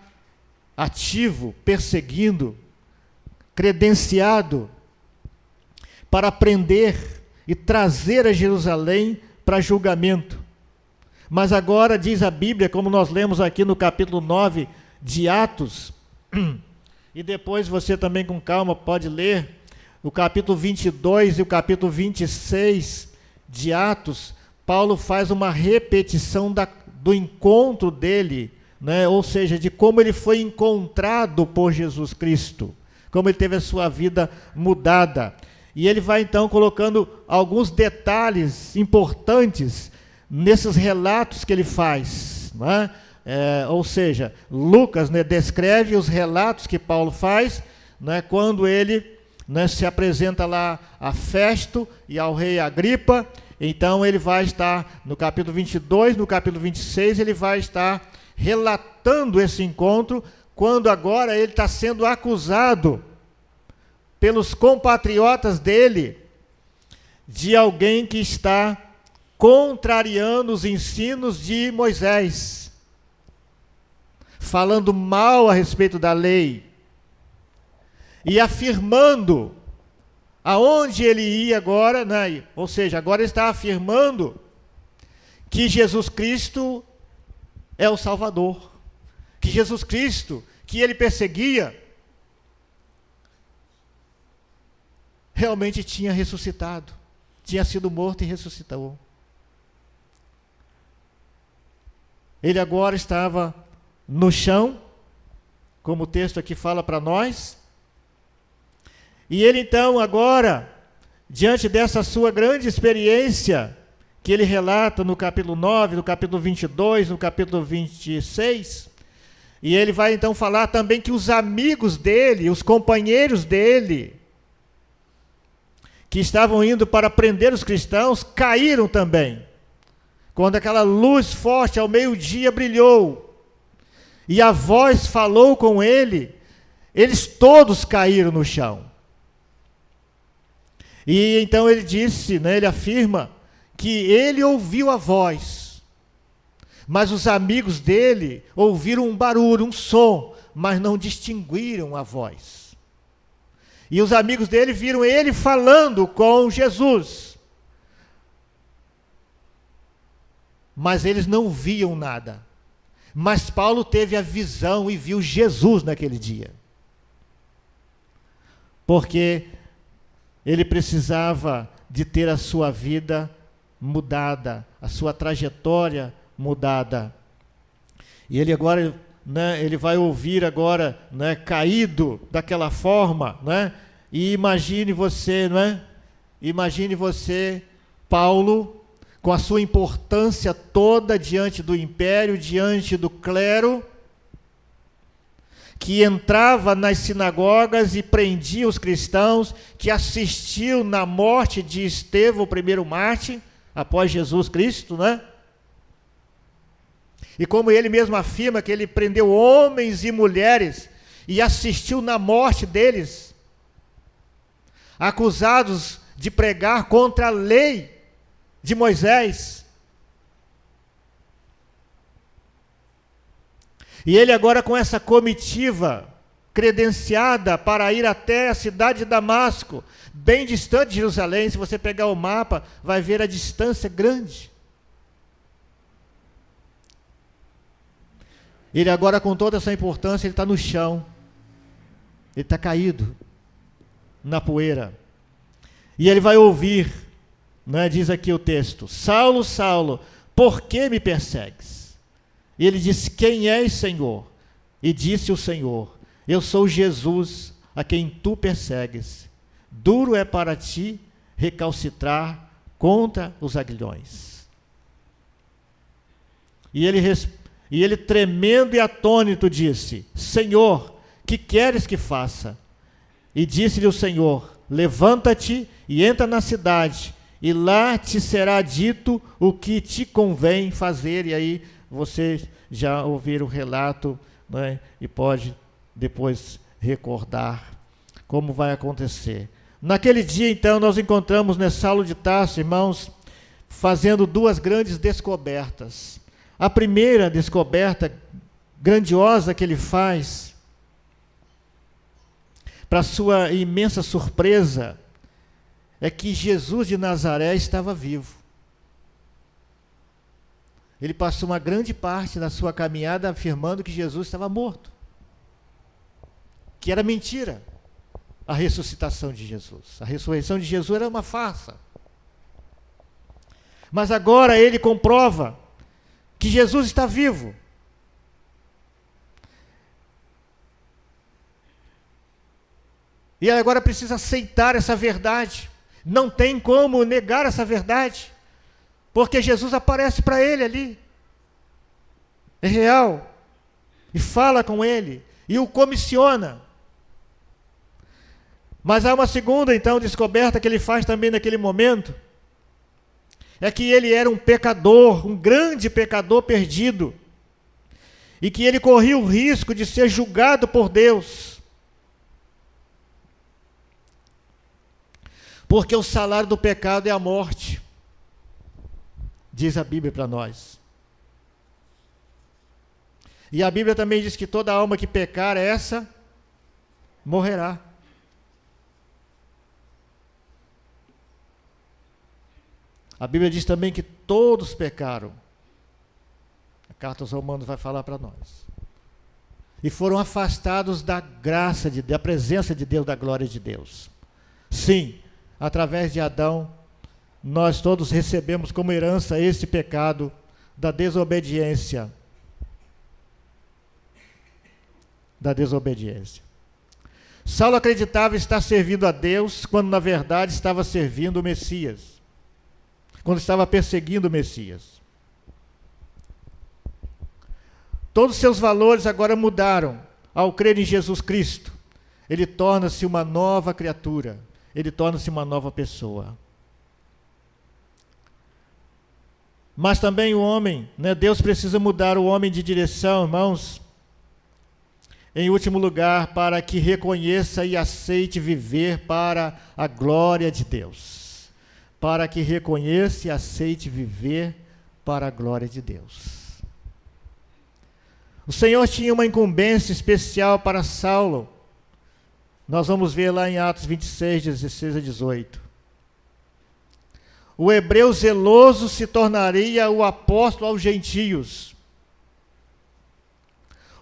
ativo, perseguindo credenciado para prender e trazer a Jerusalém para julgamento. Mas agora diz a Bíblia, como nós lemos aqui no capítulo 9 de Atos, e depois você também com calma pode ler o capítulo 22 e o capítulo 26 de Atos. Paulo faz uma repetição do encontro dele, né? Ou seja, de como ele foi encontrado por Jesus Cristo, como ele teve a sua vida mudada. E ele vai então colocando alguns detalhes importantes nesses relatos que ele faz, né? Ou seja, Lucas, né, descreve os relatos que Paulo faz, né, quando ele, né, se apresenta lá a Festo e ao rei Agripa. Então ele vai estar no capítulo 22, no capítulo 26, ele vai estar relatando esse encontro, quando agora ele está sendo acusado pelos compatriotas dele de alguém que está contrariando os ensinos de Moisés, falando mal a respeito da lei e afirmando aonde ele ia agora, né? Ou seja, agora ele está afirmando que Jesus Cristo é o Salvador, que Jesus Cristo, que ele perseguia, realmente tinha ressuscitado, tinha sido morto e ressuscitou. Ele agora estava no chão, como o texto aqui fala para nós, e ele então agora, diante dessa sua grande experiência, que ele relata no capítulo 9, no capítulo 22, no capítulo 26, e ele vai então falar também que os amigos dele, os companheiros dele, que estavam indo para prender os cristãos, caíram também. Quando aquela luz forte ao meio-dia brilhou, e a voz falou com ele, eles todos caíram no chão. E então ele disse, né, ele afirma, que ele ouviu a voz, mas os amigos dele ouviram um barulho, um som, mas não distinguiram a voz. E os amigos dele viram ele falando com Jesus, mas eles não viam nada. Mas Paulo teve a visão e viu Jesus naquele dia, porque ele precisava de ter a sua vida mudada, a sua trajetória mudada. E ele agora, né, ele vai ouvir agora, né, caído daquela forma, né? E imagine você, né? Imagine você, Paulo, com a sua importância toda diante do império, diante do clero, que entrava nas sinagogas e prendia os cristãos, que assistiu na morte de Estevão, o primeiro mártir, após Jesus Cristo, né? E como ele mesmo afirma que ele prendeu homens e mulheres e assistiu na morte deles, acusados de pregar contra a lei de Moisés. E ele agora com essa comitiva credenciada para ir até a cidade de Damasco, bem distante de Jerusalém. Se você pegar o mapa, vai ver a distância grande. Ele agora, com toda essa importância, ele está no chão. Ele está caído na poeira. E ele vai ouvir, né, diz aqui o texto: Saulo, Saulo, por que me persegues? E ele disse: quem és, Senhor? E disse o Senhor: eu sou Jesus, a quem tu persegues. Duro é para ti recalcitrar contra os aguilhões. E ele tremendo e atônito disse: Senhor, que queres que faça? E disse-lhe o Senhor: levanta-te e entra na cidade, e lá te será dito o que te convém fazer. E aí você já ouviram o relato, né, e pode depois recordar como vai acontecer. Naquele dia, então, nós encontramos, né, Saulo de Tarso, irmãos, fazendo duas grandes descobertas. A primeira descoberta grandiosa que ele faz, para sua imensa surpresa, é que Jesus de Nazaré estava vivo. Ele passou uma grande parte da sua caminhada afirmando que Jesus estava morto, que era mentira a ressuscitação de Jesus. A ressurreição de Jesus era uma farsa. Mas agora ele comprova que Jesus está vivo. E agora precisa aceitar essa verdade. Não tem como negar essa verdade, porque Jesus aparece para ele ali. É real. E fala com ele. E o comissiona. Mas há uma segunda, então, descoberta que ele faz também naquele momento. É que ele era um pecador, um grande pecador perdido. E que ele corria o risco de ser julgado por Deus. Porque o salário do pecado é a morte, diz a Bíblia para nós. E a Bíblia também diz que toda alma que pecar, essa morrerá. A Bíblia diz também que todos pecaram. A carta aos Romanos vai falar para nós. E foram afastados da graça de Deus, da presença de Deus, da glória de Deus. Sim, através de Adão, nós todos recebemos como herança esse pecado da desobediência. Da desobediência. Saulo acreditava estar servindo a Deus, quando na verdade estava servindo o Messias. Quando estava perseguindo o Messias. Todos os seus valores agora mudaram ao crer em Jesus Cristo. Ele torna-se uma nova criatura. Ele torna-se uma nova pessoa. Mas também o homem, né? Deus precisa mudar o homem de direção, irmãos. Em último lugar, para que reconheça e aceite viver para a glória de Deus. Para que reconheça e aceite viver para a glória de Deus. O Senhor tinha uma incumbência especial para Saulo. Nós vamos ver lá em Atos 26, 16 a 18. O hebreu zeloso se tornaria o apóstolo aos gentios.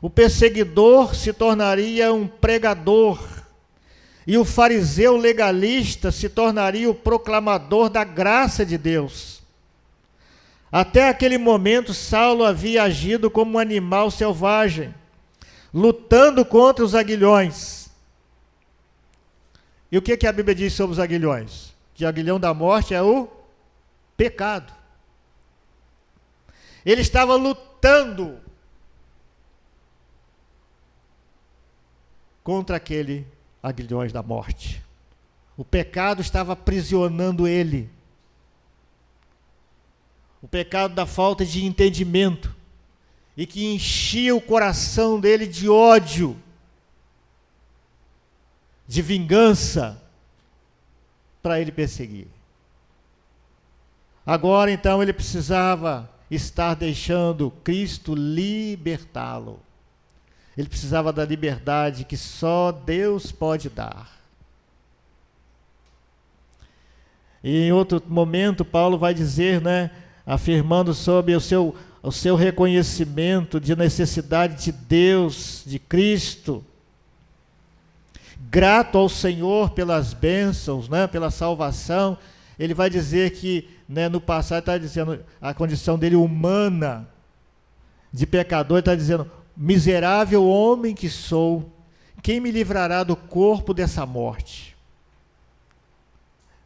O perseguidor se tornaria um pregador. E o fariseu legalista se tornaria o proclamador da graça de Deus. Até aquele momento, Saulo havia agido como um animal selvagem, lutando contra os aguilhões. E o que a Bíblia diz sobre os aguilhões? Que o aguilhão da morte é o pecado. Ele estava lutando contra aquele aguilhões da morte. O pecado estava aprisionando ele. O pecado da falta de entendimento. E que enchia o coração dele de ódio, de vingança, para ele perseguir. Agora, então, ele precisava estar deixando Cristo libertá-lo. Ele precisava da liberdade que só Deus pode dar. E em outro momento, Paulo vai dizer, né, afirmando sobre o seu reconhecimento de necessidade de Deus, de Cristo, grato ao Senhor pelas bênçãos, né, pela salvação. Ele vai dizer que, né, no passado está dizendo a condição dele humana, de pecador, está dizendo: miserável homem que sou, quem me livrará do corpo dessa morte?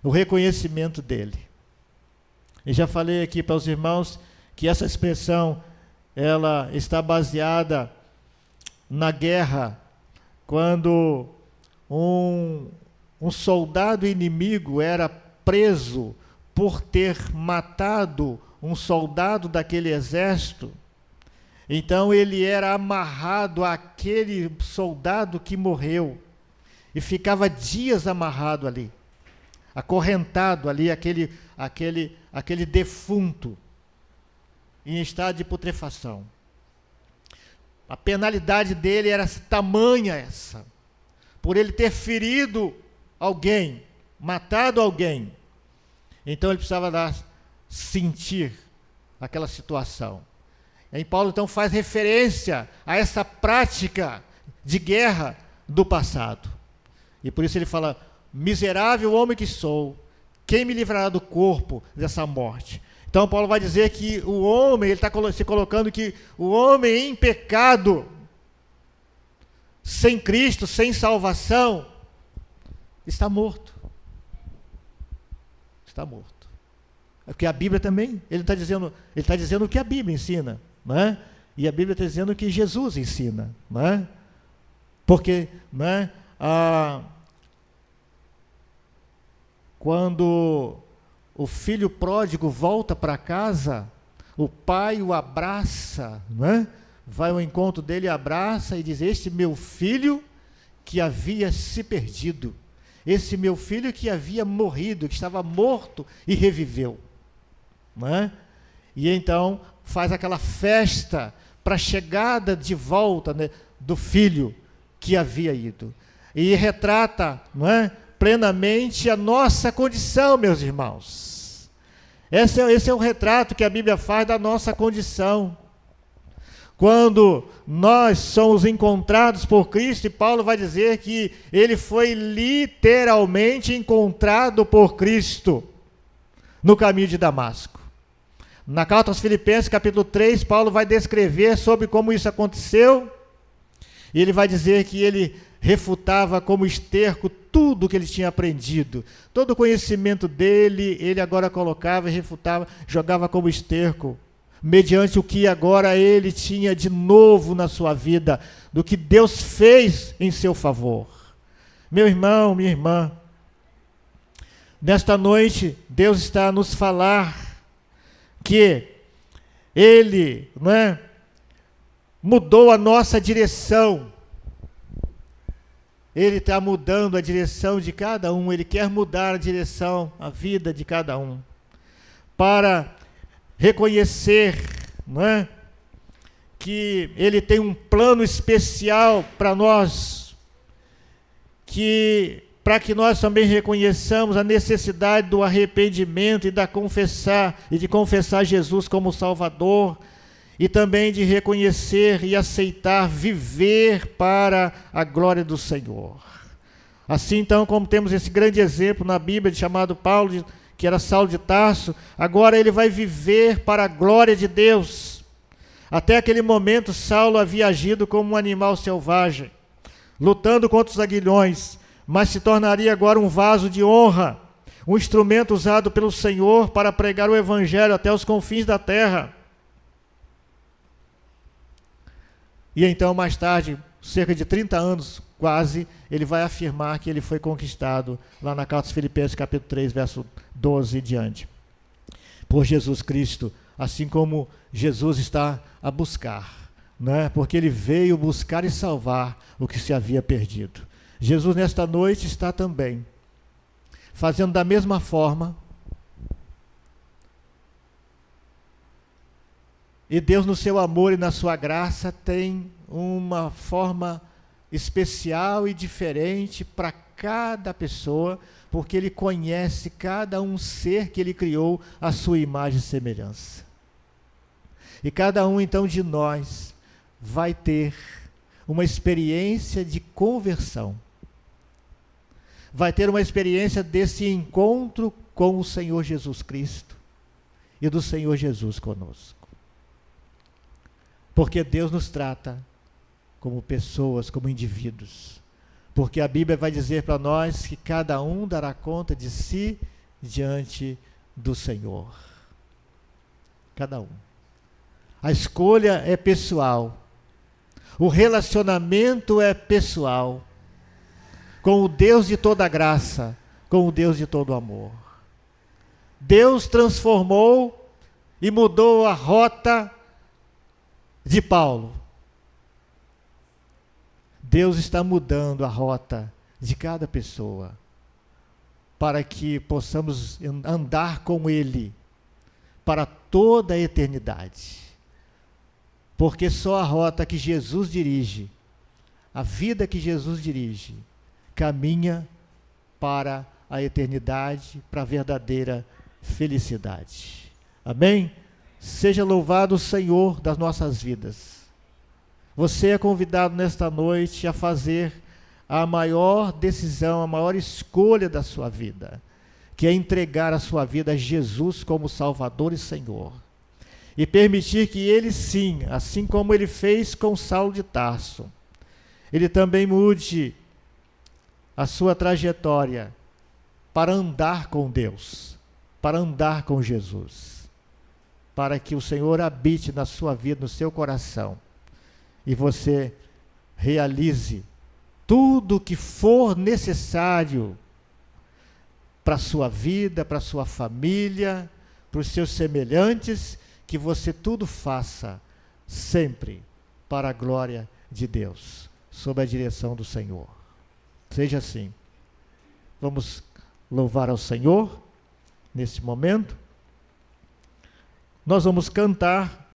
O reconhecimento dele. E já falei aqui para os irmãos que essa expressão, ela está baseada na guerra, quando um soldado inimigo era preso por ter matado um soldado daquele exército. Então ele era amarrado àquele soldado que morreu e ficava dias amarrado ali, acorrentado ali, aquele defunto em estado de putrefação. A penalidade dele era tamanha essa, por ele ter ferido alguém, matado alguém. Então ele precisava sentir aquela situação. E Paulo então faz referência a essa prática de guerra do passado. E por isso ele fala: miserável homem que sou, quem me livrará do corpo dessa morte? Então Paulo vai dizer que o homem, ele está se colocando que o homem em pecado, sem Cristo, sem salvação, está morto. Está morto. É porque a Bíblia também, ele está dizendo o que a Bíblia ensina, não é? E a Bíblia está dizendo o que Jesus ensina, não é? Porque, não é? Quando o filho pródigo volta para casa, o pai o abraça, não é? Vai ao encontro dele, abraça e diz: este meu filho que havia se perdido, esse meu filho que havia morrido, que estava morto e reviveu, não é? E então faz aquela festa para a chegada de volta, né, do filho que havia ido, e retrata, não é, plenamente a nossa condição, meus irmãos. Esse é o retrato que a Bíblia faz da nossa condição. Quando nós somos encontrados por Cristo, e Paulo vai dizer que ele foi literalmente encontrado por Cristo no caminho de Damasco. Na carta aos Filipenses, capítulo 3, Paulo vai descrever sobre como isso aconteceu, e ele vai dizer que ele refutava como esterco tudo que ele tinha aprendido. Todo o conhecimento dele, ele agora colocava e refutava, jogava como esterco, mediante o que agora ele tinha de novo na sua vida, do que Deus fez em seu favor. Meu irmão, minha irmã, nesta noite, Deus está a nos falar que Ele, não é, mudou a nossa direção. Ele está mudando a direção de cada um, Ele quer mudar a direção, a vida de cada um, para reconhecer, não é, que Ele tem um plano especial para nós, para que nós também reconheçamos a necessidade do arrependimento e de confessar Jesus como Salvador, e também de reconhecer e aceitar viver para a glória do Senhor. Assim, então, como temos esse grande exemplo na Bíblia, chamado Paulo, que era Saulo de Tarso, agora ele vai viver para a glória de Deus. Até aquele momento, Saulo havia agido como um animal selvagem, lutando contra os aguilhões, mas se tornaria agora um vaso de honra, um instrumento usado pelo Senhor para pregar o Evangelho até os confins da terra. E então, mais tarde, cerca de 30 anos, quase, ele vai afirmar que ele foi conquistado, lá na carta aos Filipenses, capítulo 3, verso 12 e diante, por Jesus Cristo, assim como Jesus está a buscar, né? Porque ele veio buscar e salvar o que se havia perdido. Jesus, nesta noite, está também fazendo da mesma forma. E Deus, no seu amor e na sua graça, tem uma forma especial e diferente para cada pessoa, porque Ele conhece cada um ser que Ele criou à sua imagem e semelhança. E cada um, então, de nós vai ter uma experiência de conversão. Vai ter uma experiência desse encontro com o Senhor Jesus Cristo e do Senhor Jesus conosco. Porque Deus nos trata como pessoas, como indivíduos. Porque a Bíblia vai dizer para nós que cada um dará conta de si diante do Senhor. Cada um. A escolha é pessoal. O relacionamento é pessoal. Com o Deus de toda graça, com o Deus de todo amor. Deus transformou e mudou a rota de Paulo. Deus está mudando a rota de cada pessoa, para que possamos andar com Ele para toda a eternidade. Porque só a rota que Jesus dirige, a vida que Jesus dirige, caminha para a eternidade, para a verdadeira felicidade. Amém? Seja louvado o Senhor das nossas vidas. Você é convidado nesta noite a fazer a maior decisão, a maior escolha da sua vida, que é entregar a sua vida a Jesus como Salvador e Senhor. E permitir que Ele sim, assim como Ele fez com Saulo de Tarso, Ele também mude a sua trajetória para andar com Deus, para andar com Jesus, para que o Senhor habite na sua vida, no seu coração, e você realize tudo o que for necessário para a sua vida, para a sua família, para os seus semelhantes, que você tudo faça sempre para a glória de Deus, sob a direção do Senhor. Seja assim. Vamos louvar ao Senhor nesse momento. Nós vamos cantar